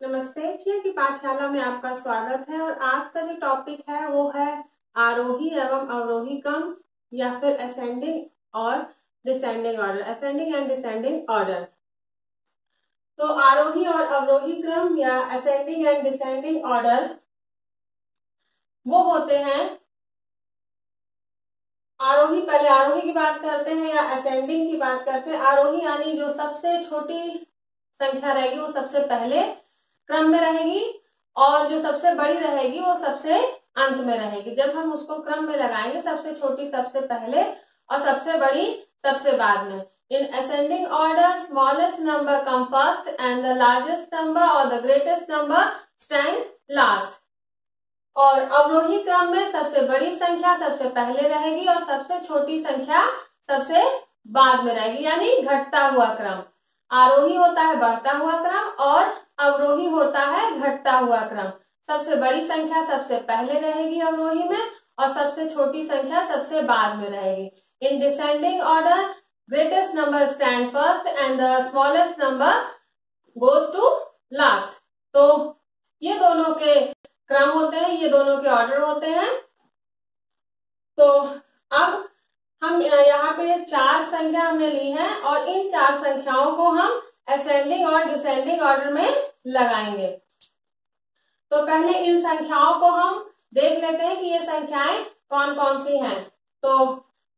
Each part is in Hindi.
नमस्ते। जी की पाठशाला में आपका स्वागत है। और आज का जो टॉपिक है वो है आरोही एवं अवरोही क्रम या फिर असेंडिंग और descending order, ascending and descending order. तो आरोही और अवरोही क्रम या असेंडिंग एंड डिसेंडिंग ऑर्डर वो होते हैं। आरोही, पहले आरोही की बात करते हैं या असेंडिंग की बात करते हैं। आरोही यानी जो सबसे छोटी संख्या रहेगी वो सबसे पहले क्रम में रहेगी और जो सबसे बड़ी रहेगी वो सबसे अंत में रहेगी। जब हम उसको क्रम में लगाएंगे, सबसे छोटी सबसे पहले और सबसे बड़ी सबसे बाद में। In ascending order smallest number come first and the largest number और the greatest number stand last. और अवरोही क्रम में सबसे बड़ी संख्या सबसे पहले रहेगी और सबसे छोटी संख्या सबसे बाद में रहेगी, यानी घटता हुआ क्रम। आरोही होता है बढ़ता हुआ क्रम और अवरोही होता है घटता हुआ क्रम। सबसे बड़ी संख्या सबसे पहले रहेगी अवरोही में और सबसे छोटी संख्या सबसे बाद में रहेगी। In descending order greatest number stand first and the smallest number goes to last. तो ये दोनों के क्रम होते हैं, ये दोनों के ऑर्डर होते हैं। तो अब हम यहाँ पे 4 संख्या हमने ली है और इन 4 संख्याओं को हम असेंडिंग और डिसेंडिंग ऑर्डर में लगाएंगे। तो पहले इन संख्याओं को हम देख लेते हैं कि ये संख्याएं कौन कौन सी हैं। तो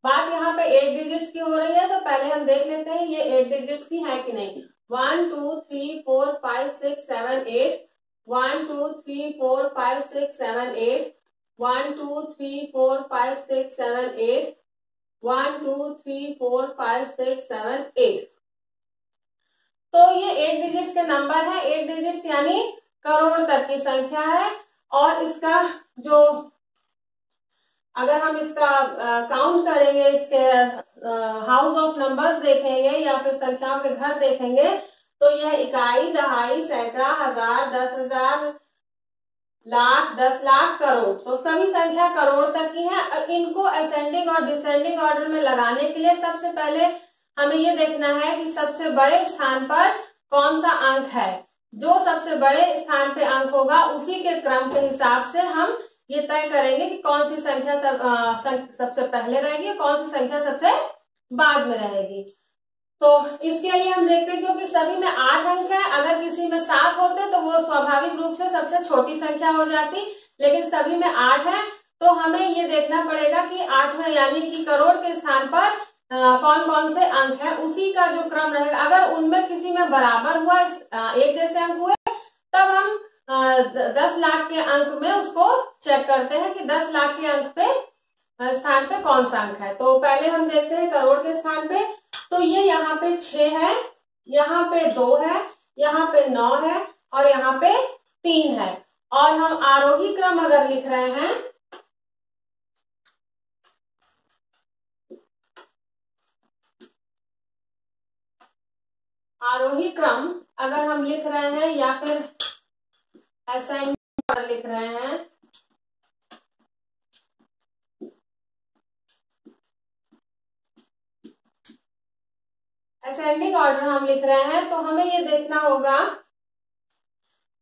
बात यहाँ पे 8 डिजिट्स की हो रही है, तो पहले हम देख लेते हैं ये 8 डिजिट्स की है कि नहीं। 1 2 3 4 5 6 7 8, 1 2 3 4 5 6 7 8, 1 2 3 4 5 6 7 8, 1 2 3 4 5 6 7 8। तो ये 8 डिजिट्स के नंबर है। 8 डिजिट्स यानी करोड़ तक की संख्या है। और इसका जो अगर हम इसका काउंट करेंगे, इसके हाउस ऑफ नंबर्स देखेंगे या फिर संख्याओं के घर देखेंगे, तो यह इकाई, दहाई, सैकड़ा, हजार, 10,000, लाख, 10 लाख, करोड़। तो सभी संख्या करोड़ तक की है। और इनको असेंडिंग और डिसेंडिंग ऑर्डर में लगाने के लिए सबसे पहले हमें ये देखना है कि सबसे बड़े स्थान पर कौन सा अंक है। जो सबसे बड़े स्थान पे अंक होगा उसी के क्रम के हिसाब से हम ये तय करेंगे कि कौन सी संख्या सबसे पहले रहेगी और कौन सी संख्या सबसे बाद में रहेगी। तो इसके लिए हम देखते हैं, क्योंकि सभी में 8 अंक है, अगर किसी में 7 होते तो वो स्वाभाविक रूप से सबसे छोटी संख्या हो जाती, लेकिन सभी में 8 है। तो हमें ये देखना पड़ेगा कि 8 में यानी कि करोड़ के स्थान पर कौन कौन से अंक है, उसी का जो क्रम रहेगा। अगर उनमें किसी में बराबर हुआ, एक जैसे अंक हुए, तब हम 10 लाख के अंक में उसको चेक करते हैं कि 10 लाख के अंक पे स्थान पे कौन सा अंक है। तो पहले हम देखते हैं करोड़ के स्थान पे। तो ये यहाँ पे 6 है, यहाँ पे 2 है, यहाँ पे 9 है और यहाँ पे 3 है। और हम आरोही क्रम अगर लिख रहे हैं, आरोही क्रम अगर हम लिख रहे हैं या फिर असेंडिंग ऑर्डर लिख रहे हैं, असेंडिंग ऑर्डर हम लिख रहे हैं, तो हमें ये देखना होगा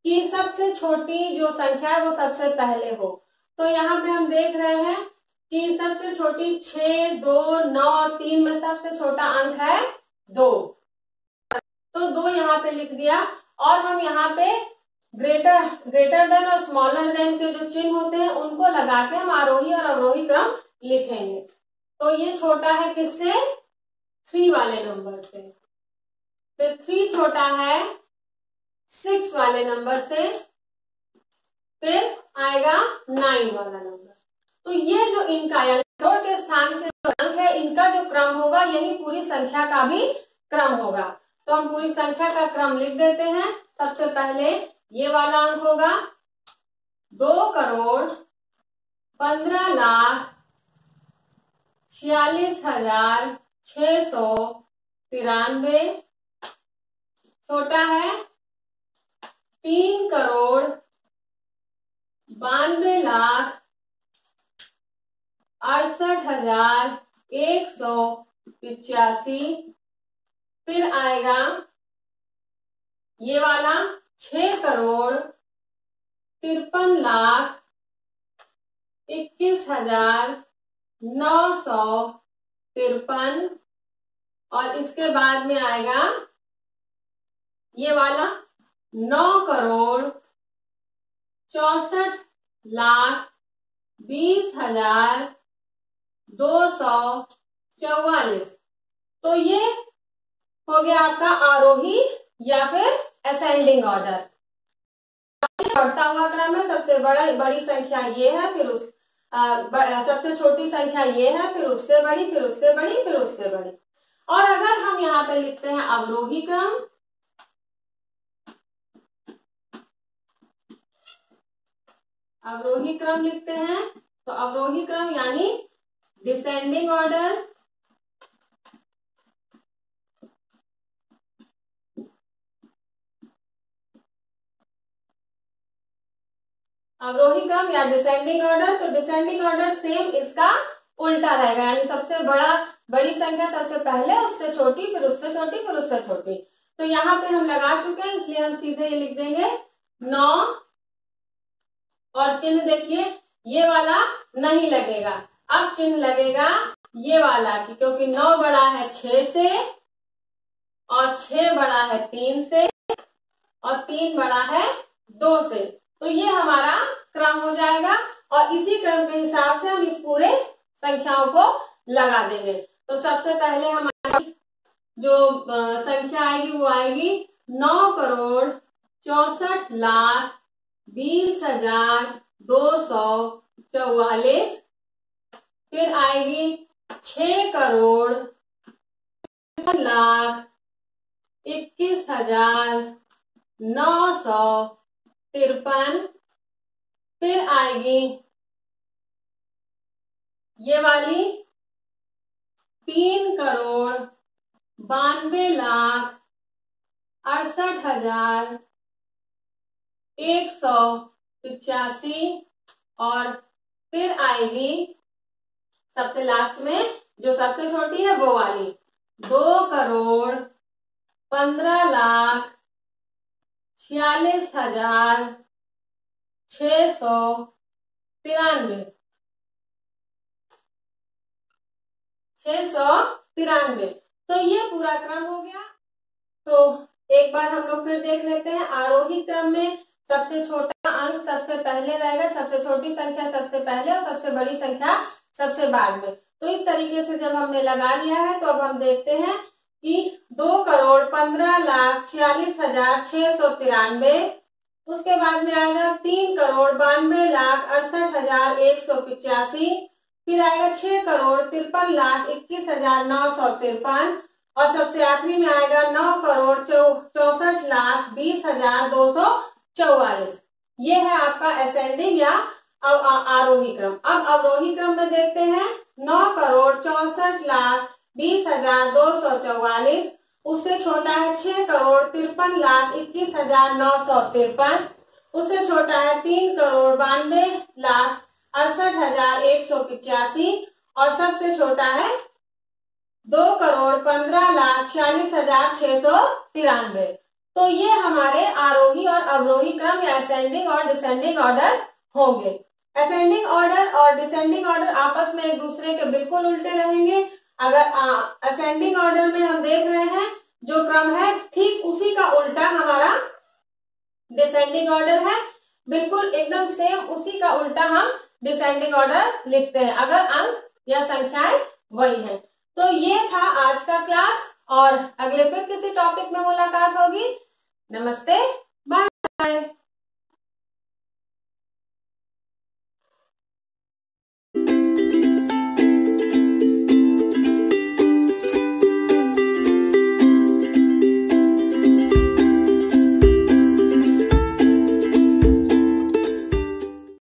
कि सबसे छोटी जो संख्या है वो सबसे पहले हो। तो यहाँ पे हम देख रहे हैं कि सबसे छोटी 6, 2, 9 और 3 में सबसे छोटा अंक है 2। तो 2 यहाँ पे लिख दिया। और हम यहाँ पे ग्रेटर देन और स्मॉलर देन के जो चिन्ह होते हैं उनको लगा के हम आरोही और अवरोही क्रम लिखेंगे। तो ये छोटा है किससे? 3 वाले नंबर से। फिर 3 छोटा है 6 वाले नंबर से, फिर आएगा 9 वाला नंबर। तो ये जो इनका यानी करोड़ के स्थान के जो अंक है, इनका जो क्रम होगा यही पूरी संख्या का भी क्रम होगा। तो हम पूरी संख्या का क्रम लिख देते हैं। सबसे पहले ये वाला अंक होगा 2,46,46,693। छोटा है 3,92,68,185। फिर आएगा ये वाला 6,61,953 और इसके बाद में आएगा ये वाला 9,64,20,244। तो ये हो गया आपका आरोही या फिर असेंडिंग ऑर्डर। बढ़ता हुआ क्रम है, सबसे बड़ी संख्या ये है, फिर सबसे छोटी संख्या ये है, फिर उससे बड़ी, फिर उससे बड़ी, फिर उससे बड़ी। और अगर हम यहाँ पे लिखते हैं अवरोही क्रम, अवरोही क्रम लिखते हैं, तो अवरोही क्रम यानी डिसेंडिंग ऑर्डर, अवरोही क्रम या डिसेंडिंग ऑर्डर। तो डिसेंडिंग ऑर्डर सेम इसका उल्टा रहेगा, यानी सबसे बड़ी संख्या सबसे पहले, उससे छोटी, फिर उससे छोटी, फिर उससे छोटी। तो यहाँ पे हम लगा चुके हैं, इसलिए हम सीधे ये लिख देंगे 9 और चिन्ह देखिए ये वाला नहीं लगेगा, अब चिन्ह लगेगा ये वाला की, क्योंकि 9 बड़ा है 6 से और 6 बड़ा है 3 से और 3 बड़ा है 2 से। तो ये हमारा क्रम हो जाएगा और इसी क्रम के हिसाब से हम इस पूरे संख्याओं को लगा देंगे। तो सबसे पहले हमारी जो संख्या आएगी वो आएगी 9,64,20,244। फिर आएगी 6,21,953। फिर आएगी ये वाली 3,92,68,185 और फिर आएगी सबसे लास्ट में जो सबसे छोटी है वो वाली 2,45,46,693 693। तो ये पूरा क्रम हो गया। तो एक बार हम लोग फिर देख लेते हैं। आरोही क्रम में सबसे छोटा अंक सबसे पहले रहेगा, सबसे छोटी संख्या सबसे पहले और सबसे बड़ी संख्या सबसे बाद में। तो इस तरीके से जब हमने लगा लिया है तो अब हम देखते हैं कि 2,15,46,693, उसके बाद में आएगा 3,92,68,185, फिर आएगा 6,53,21,953 और सबसे आखिरी में आएगा 9,64,20,244। ये है आपका असेंडिंग या आरोही क्रम। अब अवरोही क्रम में देखते हैं 9,64,20,244, उससे छोटा है 6,53,21,953, उससे छोटा है 3,92,68,185 और सबसे छोटा है 2,15,46,693। तो ये हमारे आरोही और अवरोही क्रम या असेंडिंग और डिसेंडिंग ऑर्डर होंगे। असेंडिंग ऑर्डर और डिसेंडिंग ऑर्डर आपस में एक दूसरे के बिल्कुल उल्टे रहेंगे। अगर असेंडिंग ऑर्डर में हम देख रहे हैं जो क्रम है ठीक उसी का उल्टा हमारा डिसेंडिंग ऑर्डर है, बिल्कुल एकदम सेम उसी का उल्टा हम डिसेंडिंग ऑर्डर लिखते हैं अगर अंक या संख्याएं वही है। तो ये था आज का क्लास और अगले फिर किसी टॉपिक में मुलाकात होगी। नमस्ते, बाय बाय।